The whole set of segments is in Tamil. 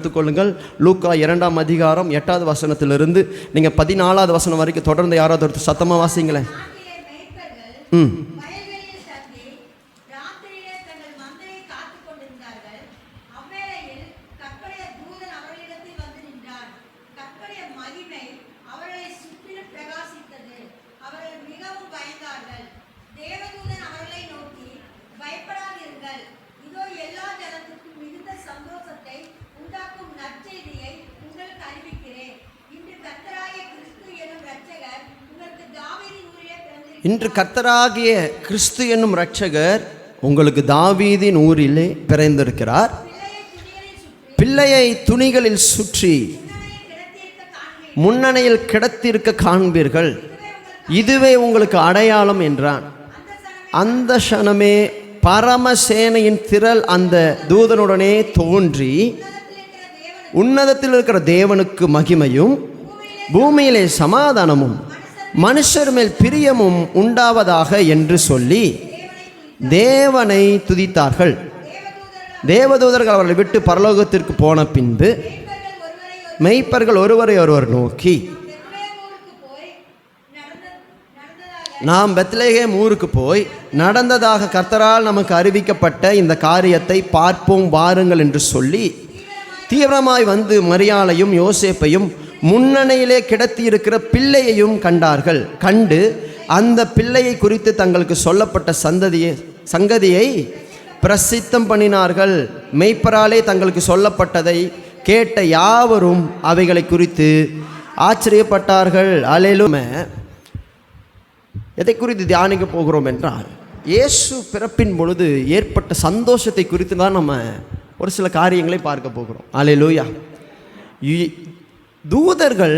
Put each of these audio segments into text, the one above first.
எடுத்துக்கொள்ளுங்கள். லூக்கா 2ஆம் அதிகாரம் 8வது வசனத்திலிருந்து நீங்கள் 14வது வசனம் வரைக்கும் தொடர்ந்து யாராவது ஒருத்தர் சத்தமாக வாசிங்களேன். இன்று கர்த்தராகிய கிறிஸ்து என்னும் இரட்சகர் உங்களுக்கு தாவீதின் ஊரிலே பிறந்திருக்கிறார். பிள்ளையை துணிகளில் சுற்றி முன்னணையில் கிடத்திருக்க காண்பீர்கள். இதுவே உங்களுக்கு அடையாளம் என்றான். அந்த க்ஷணமே பரமசேனையின் திரள் அந்த தூதனுடனே தோன்றி உன்னதத்தில் இருக்கிற தேவனுக்கு மகிமையும் பூமியிலே சமாதானமும் மனுஷர் மேல் பிரியமும் உண்டாவதாக என்று சொல்லி தேவனை துதித்தார்கள். தேவதூதர்கள் அவர்களை விட்டு பரலோகத்திற்கு போன பின்பு மெய்ப்பர்கள் ஒருவரை ஒருவர் நோக்கி, நாம் பெத்லகேம் ஊருக்கு போய் நடந்ததாக கர்த்தரால் நமக்கு அறிவிக்கப்பட்ட இந்த காரியத்தை பார்ப்போம் வாருங்கள் என்று சொல்லி தீவிரமாய் வந்து மரியாளையும் யோசேப்பையும் முன்னணியிலே கிடத்தி இருக்கிற பிள்ளையையும் கண்டார்கள். கண்டு அந்த பிள்ளையை குறித்து தங்களுக்கு சொல்லப்பட்ட சங்கதியை பிரசித்தம் பண்ணினார்கள். மெய்ப்பராலே தங்களுக்கு சொல்லப்பட்டதை கேட்ட யாவரும் அவைகளை குறித்து ஆச்சரியப்பட்டார்கள். அல்லேலூயா. எதை குறித்து தியானிக்க போகிறோம் என்றால், இயேசு பிறப்பின் பொழுது ஏற்பட்ட சந்தோஷத்தை குறித்து தான் நம்ம ஒரு சில காரியங்களை பார்க்க போகிறோம். அல்லேலூயா. தூதர்கள்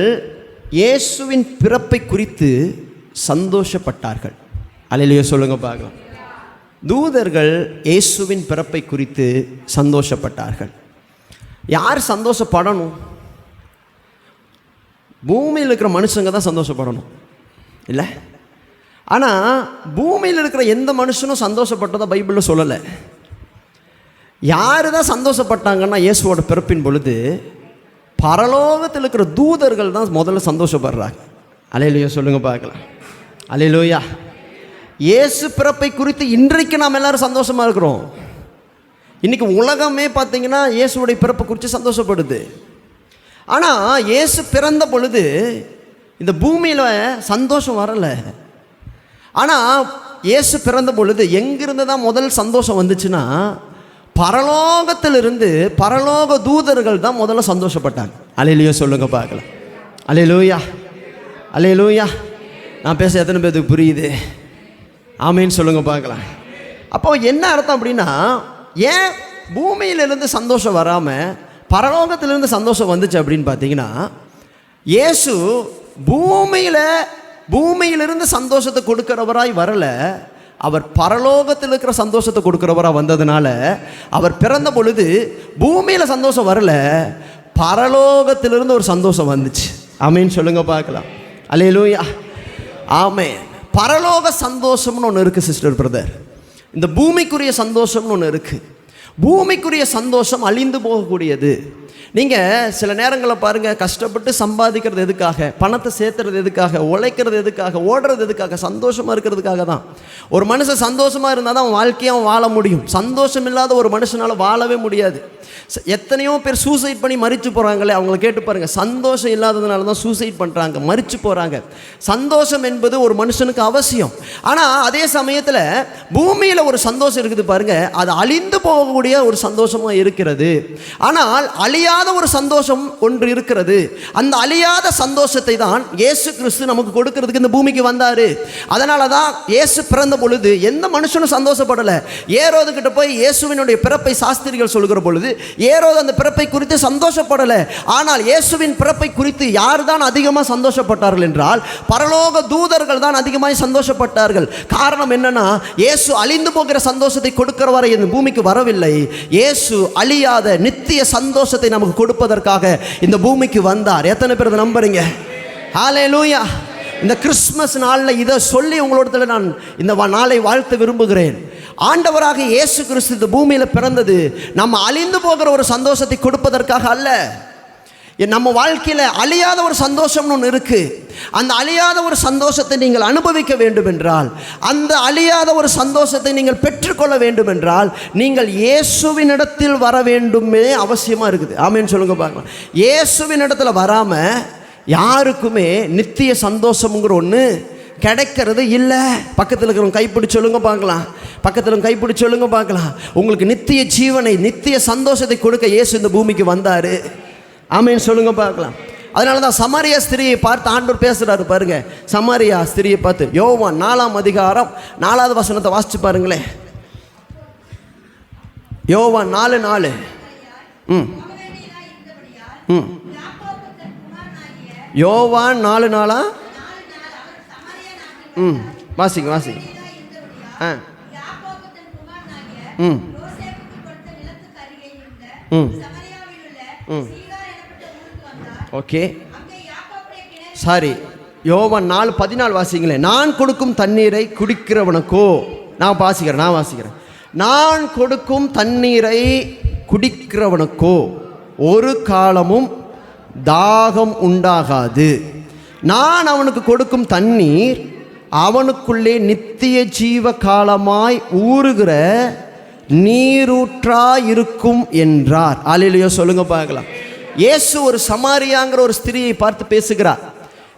இயேசுவின் பிறப்பை குறித்து சந்தோஷப்பட்டார்கள். அல்லேலூயா சொல்லுங்க பார்க்கலாம். தூதர்கள் இயேசுவின் பிறப்பை குறித்து சந்தோஷப்பட்டார்கள். யார் சந்தோஷப்படணும்? பூமியில் இருக்கிற மனுஷங்க தான் சந்தோஷப்படணும் இல்லை? ஆனால் பூமியில் இருக்கிற எந்த மனுஷனும் சந்தோஷப்பட்டதை பைபிளில் சொல்லலை. யார் தான் சந்தோஷப்பட்டாங்கன்னா, இயேசுவோட பிறப்பின் பொழுது பரலோகத்தில் இருக்கிற தூதர்கள் தான் முதல்ல சந்தோஷப்படுறாங்க. அல்லேலூயா சொல்லுங்க பார்க்கலாம். அல்லேலூயா. இயேசு பிறப்பை குறித்து இன்றைக்கு நாம் எல்லாரும் சந்தோஷமாக இருக்கிறோம். இன்றைக்கி உலகமே பார்த்திங்கன்னா இயேசுடைய பிறப்பை குறித்து சந்தோஷப்படுது. ஆனால் இயேசு பிறந்த பொழுது இந்த பூமியில் சந்தோஷம் வரலை. ஆனால் இயேசு பிறந்த பொழுது எங்கிருந்து தான் முதல் சந்தோஷம் வந்துச்சுன்னா, பரலோகத்திலிருந்து பரலோக தூதர்கள் தான் முதல்ல சந்தோஷப்பட்டாங்க. அல்லேலூயா சொல்லுங்க பார்க்கலாம். அல்லேலூயா. அல்லேலூயா. நான் பேச எத்தனை பேருக்கு புரியுது? ஆமேன்னு சொல்லுங்க பார்க்கலாம். அப்போ என்ன அர்த்தம் அப்படின்னா, ஏன் பூமியிலிருந்து சந்தோஷம் வராமல் பரலோகத்திலிருந்து சந்தோஷம் வந்துச்சு அப்படின்னு பார்த்தீங்கன்னா, இயேசு பூமியிலிருந்து சந்தோஷத்தை கொடுக்கிறவராய் வரல, அவர் பரலோகத்தில் இருக்கிற சந்தோஷத்தை கொடுக்கிறவராக வந்ததுனால அவர் பிறந்த பொழுது பூமியில் சந்தோஷம் வரல, பரலோகத்திலிருந்து ஒரு சந்தோஷம் வந்துச்சு. ஆமேன்னு சொல்லுங்க பார்க்கலாம். அல்லேலூயா. ஆமேன். பரலோக சந்தோஷம்னு ஒன்று இருக்குது சிஸ்டர் பிரதர். இந்த பூமிக்குரிய சந்தோஷம்னு ஒன்று இருக்குது. பூமிக்குரிய சந்தோஷம் அழிந்து போகக்கூடியது. நீங்கள் சில நேரங்களில் பாருங்கள், கஷ்டப்பட்டு சம்பாதிக்கிறது எதுக்காக? பணத்தை சேர்த்துறது எதுக்காக? உழைக்கிறது எதுக்காக? ஓடுறது எதுக்காக? சந்தோஷமாக இருக்கிறதுக்காக தான். ஒரு மனுஷன் சந்தோஷமாக இருந்தால் தான் அவன் வாழ்க்கையை அவன் வாழ முடியும். சந்தோஷம் இல்லாத ஒரு மனுஷனால் வாழவே முடியாது. எத்தனையோ பேர் சூசைட் பண்ணி மரித்து போகிறாங்களே, அவங்கள கேட்டு பாருங்கள். சந்தோஷம் இல்லாததுனால தான் சூசைட் பண்ணுறாங்க, மரித்து போகிறாங்க. சந்தோஷம் என்பது ஒரு மனுஷனுக்கு அவசியம். ஆனால் அதே சமயத்தில் பூமியில் ஒரு சந்தோஷம் இருக்குது பாருங்கள், அது அழிந்து போகக்கூடிய ஒரு சந்தோஷமாக இருக்கிறது. ஆனால் அழியாத ஒரு சந்தோஷம் ஒன்று இருக்கிறது. அந்த அழியாத சந்தோஷத்தை தான் இயேசு கிறிஸ்து நமக்கு கொடுக்கிறதுக்கு இந்த பூமிக்கு வந்தார். அதனால தான் இயேசு பிறந்த பொழுது எந்த மனுஷனும் சந்தோஷப்படலை. ஏரோது கிட்ட போய் இயேசுவினுடைய பிறப்பை சாஸ்திரிகள் சொல்கிற பொழுது ஏரோது அந்த பிறப்பை குறித்து சந்தோஷப்படலை. ஆனால் இயேசுவின் பிறப்பை குறித்து யார் தான் அதிகமாக சந்தோஷப்பட்டார்கள் என்றால், பரலோக தூதர்கள் தான் அதிகமாக சந்தோஷப்பட்டார்கள். காரணம் என்னன்னா, இயேசு அழிந்து போகிற சந்தோஷத்தை கொடுக்கிறவரை இந்த பூமிக்கு வரவில்லை. இயேசு அழியாத நித்திய சந்தோஷத்தை நமக்கு கொடுப்பதற்காக இந்த பூமிக்கு வந்தார். எத்தனை பேர் நம்புறீங்க? ஹல்லேலூயா. இந்த கிறிஸ்மஸ் நாளில் இதை சொல்லி உங்களோடத்தில் நான் இந்த நாளை வாழ்த்த விரும்புகிறேன். ஆண்டவராக இயேசு கிறிஸ்து இந்த பூமியில் பிறந்தது நம்ம அழிந்து போகிற ஒரு சந்தோஷத்தை கொடுப்பதற்காக அல்ல. நம்ம வாழ்க்கையில் அழியாத ஒரு சந்தோஷம்னு ஒன்று இருக்குது. அந்த அழியாத ஒரு சந்தோஷத்தை நீங்கள் அனுபவிக்க வேண்டும் என்றால், அந்த அழியாத ஒரு சந்தோஷத்தை நீங்கள் பெற்றுக்கொள்ள வேண்டும் என்றால், நீங்கள் இயேசுவினிடத்தில் வர வேண்டுமே அவசியமாக இருக்குது. ஆமேன்னு சொல்லுங்க பார்க்கலாம். இயேசுவின் இடத்துல வராமல் யாருக்குமே நித்திய சந்தோஷம்ங்கிற ஒன்று கிடைக்கிறது இல்லை. பக்கத்தில் இருக்கிறவங்க கைப்பிடிச்சு சொல்லுங்க பார்க்கலாம். பக்கத்தில் கைப்பிடிச்சு சொல்லுங்க பார்க்கலாம். உங்களுக்கு நித்திய ஜீவனை, நித்திய சந்தோஷத்தை கொடுக்க இயேசு இந்த பூமிக்கு வந்தார். ஆமேன்னு சொல்லுங்க பார்க்கலாம். அதனால தான் சமாரியா ஸ்திரியை பார்த்து ஆண்டவர் பேசுகிறாரு பாருங்க. சமாரியா ஸ்திரியை பார்த்து யோவான் 4ஆம் அதிகாரம் 4வது வசனத்தை வாசிச்சு பாருங்களேன். யோவான் 4:4. யோவான் 4:4. வாசிங்க வாசிங்க. ஓகே, சாரி, யோவான் 4:14 வாசிங்களேன். நான் கொடுக்கும் தண்ணீரை குடிக்கிறவனுக்கோ, நான் வாசிக்கிறேன். நான் கொடுக்கும் தண்ணீரை குடிக்கிறவனுக்கோ ஒரு காலமும் தாகம் உண்டாகாது. நான் அவனுக்கு கொடுக்கும் தண்ணீர் அவனுக்குள்ளே நித்திய ஜீவ காலமாய் ஊறுகிற நீரூற்றாயிருக்கும் என்றார். அல்லேலூயா சொல்லுங்க பார்க்கலாம். இயேசு ஒரு சமாரியாங்கிற ஒரு ஸ்திரியை பார்த்து பேசுகிறார்.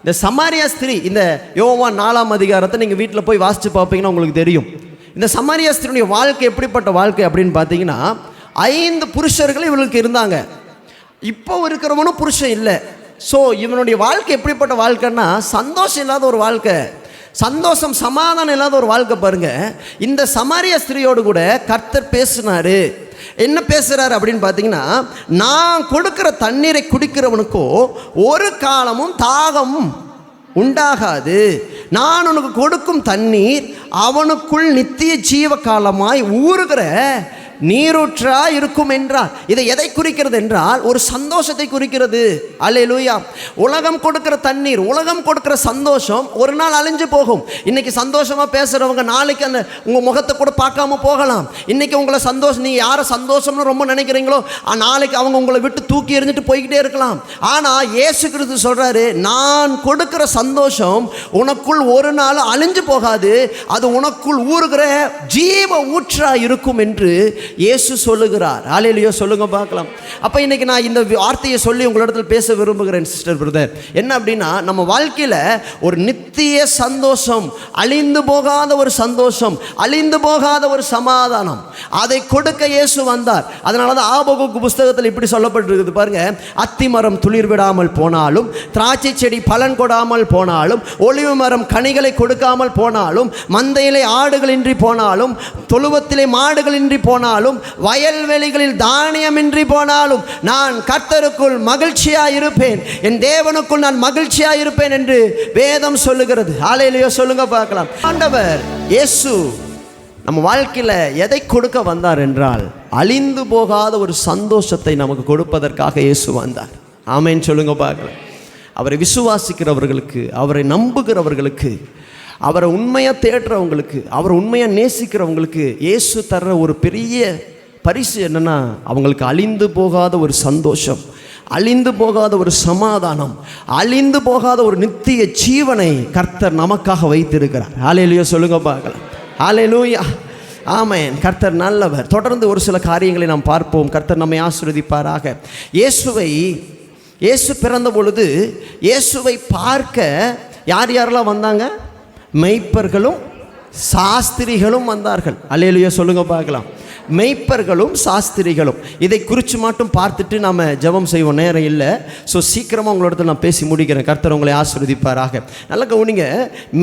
இந்த சமாரியா ஸ்திரீ, இந்த யோவான் 4ஆம் அதிகாரத்தை நீங்கள் வீட்டில் போய் வாசித்து பார்ப்பீங்கன்னா உங்களுக்கு தெரியும். இந்த சமாரியா ஸ்திரியுடைய வாழ்க்கை எப்படிப்பட்ட வாழ்க்கை அப்படின்னு பார்த்தீங்கன்னா, 5 புருஷர்கள் இவளுக்கு இருந்தாங்க. இப்போ இருக்கிறவனும் புருஷன் இல்லை. ஸோ இவனுடைய வாழ்க்கை எப்படிப்பட்ட வாழ்க்கைன்னா, சந்தோஷம் இல்லாத ஒரு வாழ்க்கை, சந்தோஷம் சமாதானம் இல்லாத ஒரு வாழ்க்கை பாருங்க. இந்த சமாரியா ஸ்திரியோடு கூட கர்த்தர் பேசினாரு. என்ன பேசுகிறார் அப்படின்னு பார்த்தீங்கன்னா, நான் கொடுக்குற தண்ணீரை குடிக்கிறவனுக்கோ ஒரு காலமும் தாகம் உண்டாகாது. நான் உனக்கு கொடுக்கும் தண்ணீர் அவனுக்குள் நித்திய ஜீவ காலமாய் ஊறுகிற நீரூற்றா இருக்கும் என்றார். இதை எதை குறிக்கிறது என்றால், ஒரு சந்தோஷத்தை குறிக்கிறது. அல்லேலூயா. உலகம் கொடுக்கிற தண்ணீர், உலகம் கொடுக்கிற சந்தோஷம் ஒரு நாள் அழிஞ்சு போகும். இன்னைக்கு சந்தோஷமாக பேசுகிறவங்க நாளைக்கு அந்த உங்கள் முகத்தை கூட பார்க்காம போகலாம். இன்னைக்கு உங்களை சந்தோஷம், நீங்கள் யாரை சந்தோஷம்னு ரொம்ப நினைக்கிறீங்களோ நாளைக்கு அவங்க உங்களை விட்டு தூக்கி எறிஞ்சிட்டு போய்கிட்டே இருக்கலாம். ஆனால் இயேசு கிறிஸ்து சொல்கிறாரு, நான் கொடுக்கிற சந்தோஷம் உனக்குள் ஒரு நாள் அழிஞ்சு போகாது, அது உனக்குள் ஊறுகிற ஜீவ ஊற்றா இருக்கும் என்று இயேசு சொல்லுகிறார். அல்லேலூயா சொல்லுங்க பார்க்கலாம். அப்போ இன்னைக்கு நான் இந்த வார்த்தையை சொல்லி உங்களிடத்தில் பேச விரும்புகிறேன் சிஸ்டர் பிரதர். என்ன அப்படின்னா, நம்ம வாழ்க்கையில் ஒரு நித்திய சந்தோஷம், அழிந்து போகாத ஒரு சந்தோஷம், அழிந்து போகாத ஒரு சமாதானம், அதை கொடுக்க இயேசு வந்தார். அதனால தான் ஆபகுக்கு புஸ்தகத்தில் இப்படி சொல்லப்பட்டிருக்குது பாருங்க. அத்தி மரம் துளிர் விடாமல் போனாலும், திராட்சை செடி பலன் கொடாமல் போனாலும், ஒலிவு மரம் கனிகளை கொடுக்காமல் போனாலும், மந்தையிலே ஆடுகளின்றி போனாலும், தொழுவத்திலே மாடுகளின்றி போனாலும், வயல்வெளிகளில் தானியமின்றி போனாலும், நான் கர்த்தருக்குள் மகிழ்ச்சியாக இருப்பேன், என் தேவனுக்குள் நான் மகிழ்ச்சியாக இருப்பேன் என்று வேதம் சொல்லுகிறது. ஹல்லேலூயா சொல்லுங்க பார்க்கலாம். ஆண்டவர் இயேசு நம்ம வாழ்க்கையில் எதை கொடுக்க வந்தார் என்றால், அழிந்து போகாத ஒரு சந்தோஷத்தை நமக்கு கொடுப்பதற்காக இயேசு வந்தார். ஆமென் சொல்லுங்க பார்க்கலாம். அவரை விசுவாசிக்கிறவர்களுக்கு, அவரை நம்புகிறவர்களுக்கு, அவரை உண்மையாக தேடுறவங்களுக்கு, அவரை உண்மையாக நேசிக்கிறவங்களுக்கு இயேசு தர்ற ஒரு பெரிய பரிசு என்னென்னா, அவங்களுக்கு அழிந்து போகாத ஒரு சந்தோஷம், அழிந்து போகாத ஒரு சமாதானம், அழிந்து போகாத ஒரு நித்திய ஜீவனை கர்த்தர் நமக்காக வைத்திருக்கிறார். ஹல்லேலூயா சொல்லுங்க பார்க்கலாம். ஹல்லேலூயா. ஆமென். கர்த்தர் நல்லவர். தொடர்ந்து ஒரு சில காரியங்களை நாம் பார்ப்போம். கர்த்தர் நம்மை ஆசீர்வதிப்பாராக. இயேசு பிறந்த பொழுது இயேசுவை பார்க்க யார் யாரெல்லாம் வந்தாங்க? மெய்ப்பர்களும் சாஸ்திரிகளும் வந்தார்கள். அல்லேலூயா சொல்லுங்க பார்க்கலாம். மெய்ப்பர்களும் சாஸ்திரிகளும். இதை குறித்து மட்டும் பார்த்துட்டு நாம் ஜெபம் செய்வோம், நேரம் இல்லை. ஸோ சீக்கிரமாக உங்களோட நான் பேசி முடிக்கிறேன். கர்த்தர் உங்களை ஆசீர்வதிப்பாராக. நல்லா கவனிங்க.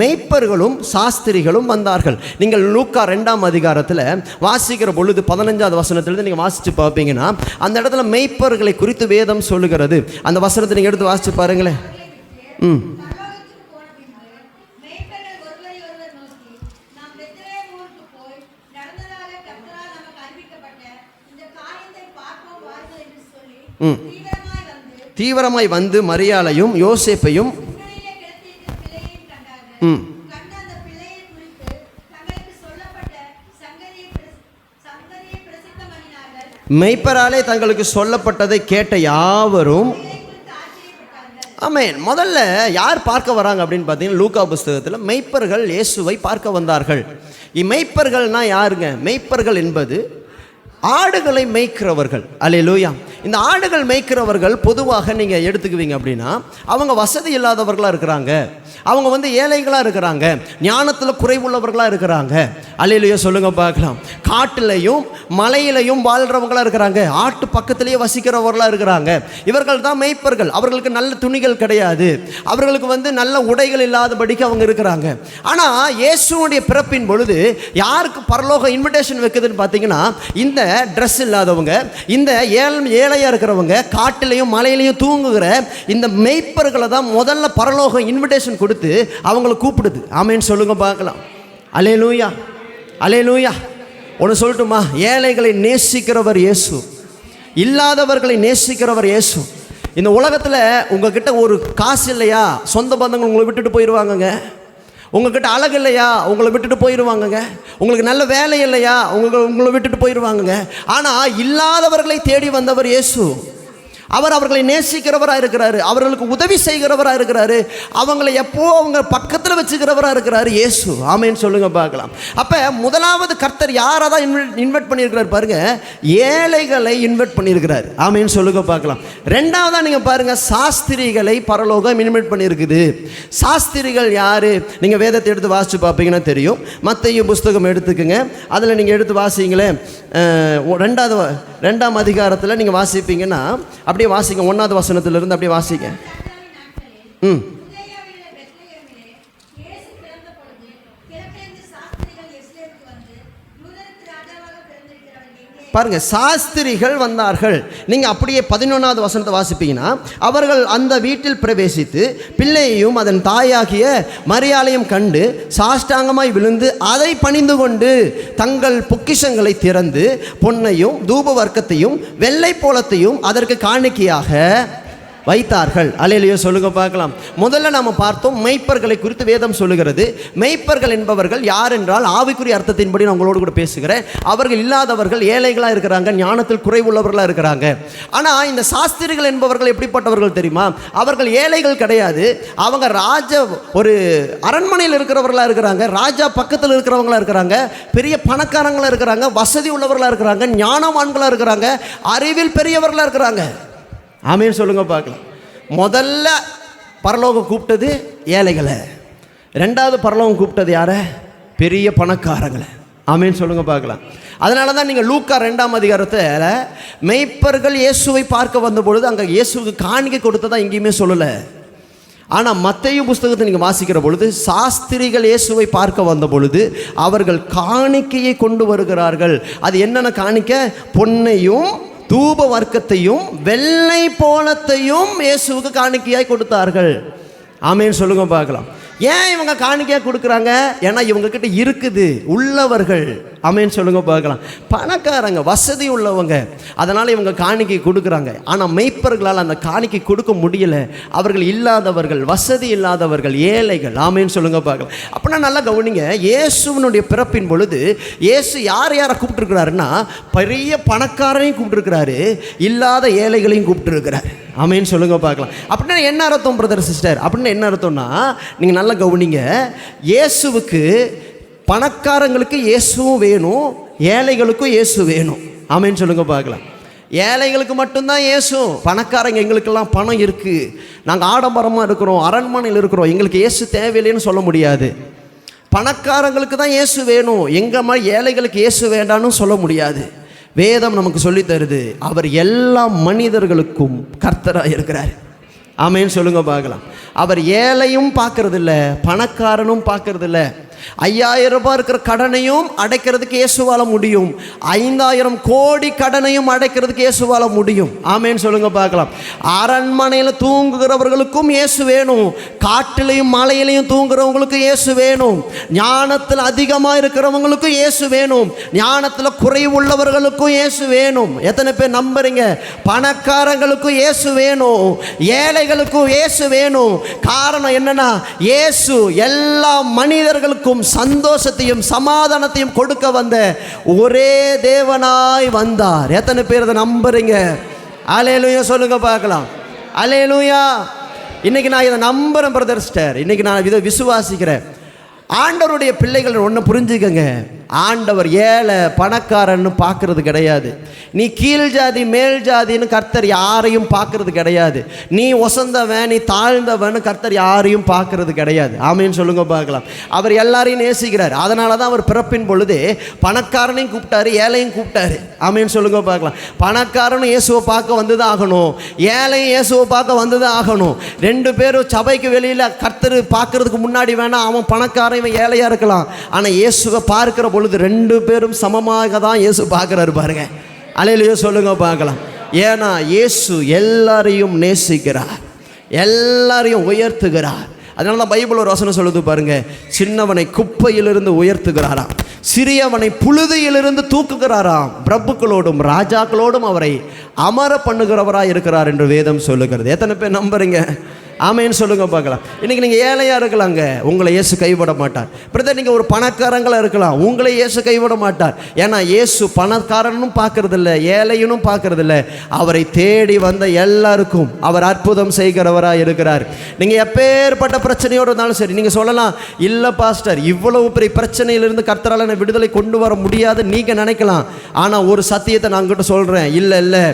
மெய்ப்பர்களும் சாஸ்திரிகளும் வந்தார்கள். நீங்கள் லூக்கா 2ஆம் அதிகாரத்தில் வாசிக்கிற பொழுது 15வது வசனத்திலிருந்து நீங்கள் வாசித்து பார்ப்பீங்கன்னா, அந்த இடத்துல மெய்ப்பர்களை குறித்து வேதம் சொல்லுகிறது. அந்த வசனத்தை நீங்கள் எடுத்து வாசித்து பாருங்களேன். தீவிரமாய் வந்து மரியாளையும் யோசேப்பையும் மெய்ப்பராலே தங்களுக்கு சொல்லப்பட்டதை கேட்ட யாவரும் ஆமென். முதல்ல யார் பார்க்க வராங்க அப்படின்னு பார்த்தீங்கன்னா, லூக்கா புஸ்தகத்தில் மெய்ப்பர்கள் இயேசுவை பார்க்க வந்தார்கள். மெய்ப்பர்கள்னா யாருங்க? மெய்ப்பர்கள் என்பது ஆடுகளை மேய்க்கிறவர்கள். அல்லேலூயா. இந்த ஆடுகள் மேய்க்கிறவர்கள் பொதுவாக நீங்கள் எடுத்துக்குவீங்க அப்படின்னா, அவங்க வசதி இல்லாதவர்களாக இருக்கிறாங்க, அவங்க ஏழைகளாக இருக்கிறாங்க, ஞானத்தில் குறைவுள்ளவர்களாக இருக்கிறாங்க. அல்லேலூயா சொல்லுங்க பார்க்கலாம். காட்டிலையும் மலையிலையும் வாழ்கிறவங்களாக இருக்கிறாங்க, ஆட்டு பக்கத்திலேயே வசிக்கிறவர்களாக இருக்கிறாங்க. இவர்கள் தான் மேய்ப்பர்கள். அவர்களுக்கு நல்ல துணிகள் கிடையாது, அவர்களுக்கு நல்ல உடைகள் இல்லாதபடிக்கு அவங்க இருக்கிறாங்க. ஆனால் இயேசுவுடைய பிறப்பின் பொழுது யாருக்கு பரலோக இன்விடேஷன் வைக்குதுன்னு பார்த்தீங்கன்னா, இந்த ட்ரெஸ் இல்லாதவங்க, இந்த ஏழையாக இருக்கிறவங்க, காட்டிலையும் மலையிலையும் தூங்குகிற இந்த மெய்ப்பர்களை தான் முதல்ல பரலோக இன்விடேஷன் கொடுத்து அவங்களை கூப்பிடுது. ஆமென் சொல்லுங்க பார்க்கலாம். அல்லேலூயா, அல்லேலூயா. ஒன்று சொல்லட்டுமா? ஏழைகளை நேசிக்கிறவர் இயேசு, இல்லாதவர்களை நேசிக்கிறவர் இயேசு. இந்த உலகத்தில் உங்ககிட்ட ஒரு காசு இல்லையா, சொந்த பந்தங்கள் உங்களை விட்டுட்டு போயிடுவாங்கங்க. உங்ககிட்ட அழகு இல்லையா, உங்களை விட்டுட்டு போயிடுவாங்கங்க. உங்களுக்கு நல்ல வேலை இல்லையா, உங்களை விட்டுட்டு போயிடுவாங்கங்க. ஆனால் இல்லாதவர்களை தேடி வந்தவர் இயேசு. அவர் அவர்களை நேசிக்கிறவராக இருக்கிறாரு, அவர்களுக்கு உதவி செய்கிறவராக இருக்கிறாரு, அவங்களை எப்போ அவங்க பக்கத்தில் வச்சுக்கிறவராக இருக்கிறாரு இயேசு. ஆமென்னு சொல்லுங்க பார்க்கலாம். அப்போ முதலாவது கர்த்தர் யாரை தான் இன்வைட் பண்ணியிருக்கிறார் பாருங்க? ஏழைகளை இன்வைட் பண்ணியிருக்கிறார். ஆமென்னு சொல்லுங்க பார்க்கலாம். ரெண்டாவதாக நீங்கள் பாருங்க, சாஸ்திரிகளை பரலோகம் இன்வைட் பண்ணியிருக்குது. சாஸ்திரிகள் யாரு? நீங்கள் வேதத்தை எடுத்து வாசித்து பார்ப்பீங்கன்னா தெரியும். மத்தேயு புஸ்தகம் எடுத்துக்குங்க, அதில் நீங்கள் எடுத்து வாசிங்களேன். 2ஆம் அதிகாரத்தில் நீங்கள் வாசிப்பீங்கன்னா அப்படியே வாசிங்க, 1ஆவது வசனத்திலிருந்து அப்படியே வாசிங்க. பாருங்க, சாஸ்திரிகள் வந்தார்கள். நீங்கள் அப்படியே 11ஆவது வசனத்தை வாசிப்பீங்கன்னா, அவர்கள் அந்த வீட்டில் பிரவேசித்து பிள்ளையையும் அதன் தாயாகிய மரியாளையும் கண்டு சாஷ்டாங்கமாய் விழுந்து அதை பணிந்து கொண்டு தங்கள் பொக்கிஷங்களை திறந்து பொன்னையும் தூப வர்க்கத்தையும் வெள்ளை போலத்தையும் அதற்கு காணிக்கையாக வைத்தார்கள். அல்லேலூயா சொல்லுங்க பார்க்கலாம். முதல்ல நாம் பார்த்தோம், மெய்ப்பர்களை குறித்து வேதம் சொல்லுகிறது. மெய்ப்பர்கள் என்பவர்கள் யார் என்றால், ஆவிக்குரிய அர்த்தத்தின்படி நான் உங்களோடு கூட பேசுகிறேன், அவர்கள் இல்லாதவர்கள், ஏழைகளாக இருக்கிறாங்க, ஞானத்தில் குறைவுள்ளவர்களாக இருக்கிறாங்க. ஆனால் இந்த சாஸ்திரிகள் என்பவர்கள் எப்படிப்பட்டவர்கள் தெரியுமா? அவர்கள் ஏழைகள் கிடையாது, அவங்க ஒரு அரண்மனையில் இருக்கிறவர்களாக இருக்கிறாங்க, ராஜா பக்கத்தில் இருக்கிறவங்களா இருக்கிறாங்க, பெரிய பணக்காரங்களாக இருக்கிறாங்க, வசதி உள்ளவர்களாக இருக்கிறாங்க, ஞானவான்களாக இருக்கிறாங்க, அறிவில் பெரியவர்களாக இருக்கிறாங்க. ஆமென் சொல்லுங்க பார்க்கலாம். முதல்ல பரலோகம் கூப்பிட்டது ஏழைகளை, ரெண்டாவது பரலோகம் கூப்பிட்டது யாரை? பெரிய பணக்காரங்களை. ஆமென் சொல்லுங்க பார்க்கலாம். அதனால தான் நீங்கள் லூக்கா 2ஆம் அதிகாரத்தில் மெய்ப்பர்கள் இயேசுவை பார்க்க வந்த பொழுது அங்கே இயேசுக்கு காணிக்கை கொடுத்ததா எங்கேயுமே சொல்லலை. ஆனால் மத்தேயு புஸ்தகத்தை நீங்கள் வாசிக்கிற பொழுது, சாஸ்திரிகள் இயேசுவை பார்க்க வந்த பொழுது அவர்கள் காணிக்கையை கொண்டு வருகிறார்கள். அது என்னென்ன காணிக்கை? பொன்னையும் தூப வர்க்கத்தையும் வெள்ளை போலத்தையும் இயேசுவுக்கு காணிக்கையாய் கொடுத்தார்கள். ஆமென் சொல்லுங்க பார்க்கலாம். ஏன் இவங்க காணிக்கையாக கொடுக்குறாங்க? ஏன்னா இவங்க கிட்ட இருக்குது, உள்ளவர்கள். ஆமென் சொல்லுங்க பார்க்கலாம். பணக்காரங்க, வசதி உள்ளவங்க, அதனால் இவங்க காணிக்கை கொடுக்குறாங்க. ஆனால் மெய்ப்பர்களால் அந்த காணிக்கை கொடுக்க முடியல. அவர்கள் இல்லாதவர்கள், வசதி இல்லாதவர்கள், ஏழைகள். ஆமென் சொல்லுங்க பார்க்கலாம். அப்படின்னா நல்லா கவனிங்க, இயேசுவனுடைய பிறப்பின் பொழுது இயேசு யாரை கூப்பிட்டுருக்கிறாருன்னா, பெரிய பணக்காரனையும் கூப்பிட்டுருக்கிறாரு, இல்லாத ஏழைகளையும் கூப்பிட்டுருக்கிறார். ஆமென் சொல்லுங்க பார்க்கலாம். அப்படின்னா என்ன அர்த்தம் பிரதர் சிஸ்டர்? அப்படின்னா என்ன அர்த்தம்னா, நீங்கள் நல்லா கவனிங்க, இயேசுவுக்கு பணக்காரங்களுக்கு இயேசுவும் வேணும், ஏழைகளுக்கும் இயேசு வேணும். ஆமென் சொல்லுங்க பார்க்கலாம். ஏழைகளுக்கு மட்டும்தான் இயேசு. பணக்காரங்க, எங்களுக்கெல்லாம் பணம் இருக்குது, நாங்கள் ஆடம்பரமாக இருக்கிறோம், அரண்மனையில் இருக்கிறோம், எங்களுக்கு இயேசு தேவையில்லைன்னு சொல்ல முடியாது. பணக்காரங்களுக்கு தான் இயேசு வேணும், எங்கள் மாதிரி ஏழைகளுக்கு இயேசு வேண்டான்னு சொல்ல முடியாது. வேதம் நமக்கு சொல்லி தருது, அவர் எல்லா மனிதர்களுக்கும் கர்த்தராக இருக்கிறார். ஆமென் சொல்லுங்க பார்க்கலாம். அவர் ஏழையும் பார்க்கறதில்ல, பணக்காரனும் பார்க்கறதில்ல. 5000 ரூபாய் இருக்கிற கடனையும் அடைக்கிறதுக்கு இயேசுவால முடியும், 5000 கோடி கடனையும் அடைக்கிறதுக்கு இயேசுவால முடியும். ஆமென் சொல்லுங்க பார்க்கலாம். அரண்மனையில் தூங்குகிறவர்களுக்கும் இயேசு வேணும், காட்டிலையும் மலையிலையும் தூங்குறவங்களுக்கு இயேசு வேணும், ஞானத்தில் அதிகமாக இருக்கிறவங்களுக்கும் இயேசு வேணும், ஞானத்தில் குறைவுள்ளவர்களுக்கும் இயேசு வேணும். எத்தனை பேர் நம்புறீங்க? பணக்காரங்களுக்கும் இயேசு வேணும், ஏழைகளுக்கும் இயேசு வேணும். காரணம் என்னன்னா, இயேசு எல்லா மனிதர்களுக்கும் உங்களுக்கும் சந்தோஷத்தையும் சமாதானத்தையும் கொடுக்க வந்த ஒரே தேவனாய் வந்தார். எத்தனை பேர் அதை நம்புறீங்க? அல்லேலூயா சொல்லுங்க பார்க்கலாம். அல்லேலூயா. இன்னைக்கு நான் இதை நம்புறேன் பிரதர் சிஸ்டர். இன்னைக்கு நான் இதை விசுவாசிக்கிறேன். ஆண்டவருடைய பிள்ளைகள் ஒன்று புரிஞ்சுக்கங்க, ஆண்டவர் ஏழை பணக்காரன்னு பார்க்கறது கிடையாது. நீ கீழ் ஜாதி மேல் ஜாதின்னு கர்த்தர் யாரையும் பார்க்கறது கிடையாது. நீ ஒசந்தவன் நீ தாழ்ந்தவன் கர்த்தர் யாரையும் பார்க்கறது கிடையாது. ஆமேன்னு சொல்லுங்க பார்க்கலாம். அவர் எல்லாரையும் நேசிக்கிறார். அதனால தான் அவர் பிறப்பின் பொழுது பணக்காரனையும் கூப்பிட்டாரு, ஏழையும் கூப்பிட்டாரு. ஆமேன்னு சொல்லுங்க பார்க்கலாம். பணக்காரனும் இயேசுவை பார்க்க வந்து தான் ஆகணும், ஏழையும் இயேசுவை பார்க்க வந்து தான் ஆகணும். ரெண்டு பேரும் சபைக்கு வெளியில் கர்த்தர் பார்க்கறதுக்கு முன்னாடி வேணா அவன் பணக்காரன் இவன் ஏழையா இருக்கலாம். ஆனால் இயேசுவை பார்க்கிற பொழுது ரெண்டு பேரும் சமமாக தான் இயேசு பார்க்கிறாரு பாருங்க. அல்லேலூயா சொல்லுங்க பார்க்கலாம். ஏன்னா இயேசு எல்லாரையும் நேசிக்கிறார், எல்லாரையும் உயர்த்துகிறார். அதனால தான் பைபிள் ஒரு வசனம் சொல்லுது பாருங்க, சின்னவனை குப்பையிலிருந்து உயர்த்துகிறாராம், சிறியவனை புழுதியிலிருந்து தூக்குகிறாராம், பிரபுக்களோடும் ராஜாக்களோடும் அவரை அமர பண்ணுகிறவராய் இருக்கிறார் என்று வேதம் சொல்லுகிறது. எத்தனை பேர் நம்புறீங்க? ஆமேன்னு சொல்லுங்க பார்க்கலாம். இன்றைக்கி நீங்கள் ஏழையாக இருக்கலாங்க, உங்களை இயேசு கைவிட மாட்டார். பிரதர் நீங்கள் ஒரு பணக்காரங்களாக இருக்கலாம், உங்களை இயேசு கைவிட மாட்டார். ஏன்னா இயேசு பணக்காரனும் பார்க்கறதில்ல, ஏழையனும் பார்க்கறதில்ல. அவரை தேடி வந்த எல்லாருக்கும் அவர் அற்புதம் செய்கிறவராக இருக்கிறார். நீங்கள் எப்பேற்பட்ட பிரச்சனையோடு இருந்தாலும் சரி, நீங்கள் சொல்லலாம், இல்லை பாஸ்டர் இவ்வளவு பெரிய பிரச்சனையிலிருந்து கர்த்தரால் என்னை விடுதலை கொண்டு வர முடியாது நீங்கள் நினைக்கலாம். ஆனால் ஒரு சத்தியத்தை நான் உங்கள்கிட்ட சொல்கிறேன், இல்லை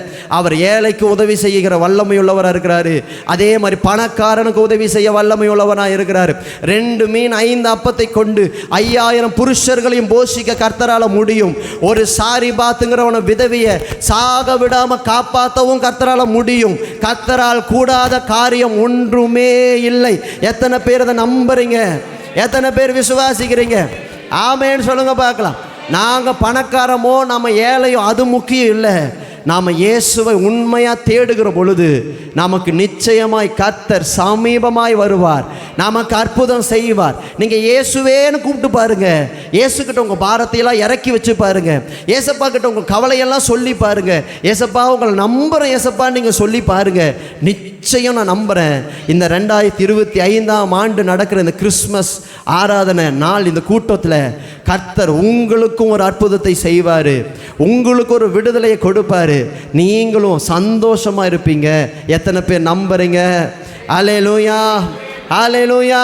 அவர் ஏழைக்கு உதவி செய்கிற வல்லமை உள்ளவராக இருக்கிறாரு. அதே மாதிரி பணக்காரனுக்கு உதவி செய்ய வல்லமை உள்ளவனாக இருக்கிறார். 2 மீன் 5 அப்பத்தை கொண்டு 5000 புருஷர்களையும் போஷிக்க கர்த்தரால முடியும். ஒரு சாரிபாத்துங்கிறவன விதவிய சாக விடாம காப்பாற்றவும் கர்த்தரால முடியும். கர்த்தரால் கூடாத காரியம் ஒன்றுமே இல்லை. எத்தனை பேர் அதை நம்புறீங்க? எத்தனை பேர் விசுவாசிக்கிறீங்க? ஆமேன்னு சொல்லுங்க பார்க்கலாம். நாங்கள் பணக்காரமோ நம்ம ஏழையோ அது முக்கியம் இல்லை. நாம் இயேசுவை உண்மையாக தேடுகிற பொழுது நமக்கு நிச்சயமாய் கர்த்தர் சமீபமாய் வருவார், நமக்கு அற்புதம் செய்வார். நீங்கள் இயேசுவேன்னு கூப்பிட்டு பாருங்க, இயேசுக்கிட்ட உங்கள் பாரத்தையெல்லாம் இறக்கி வச்சு பாருங்க, ஏசப்பா கிட்ட உங்கள் கவலையெல்லாம் சொல்லி பாருங்க, ஏசப்பா உங்களை நம்புகிறேன் ஏசப்பா நீங்கள் சொல்லி பாருங்க. நிச்சயம் நான் நம்புகிறேன், இந்த 2025ஆம் ஆண்டு நடக்கிற இந்த கிறிஸ்மஸ் ஆராதனை நாள் இந்த கூட்டத்தில் கர்த்தர் உங்களுக்கும் ஒரு அற்புதத்தை செய்வார், உங்களுக்கு ஒரு விடுதலையை கொடுப்பார், நீங்களும் சந்தோஷமா இருப்பீங்க. எத்தனை பேர் நம்புறீங்க? அல்லேலூயா, அல்லேலூயா.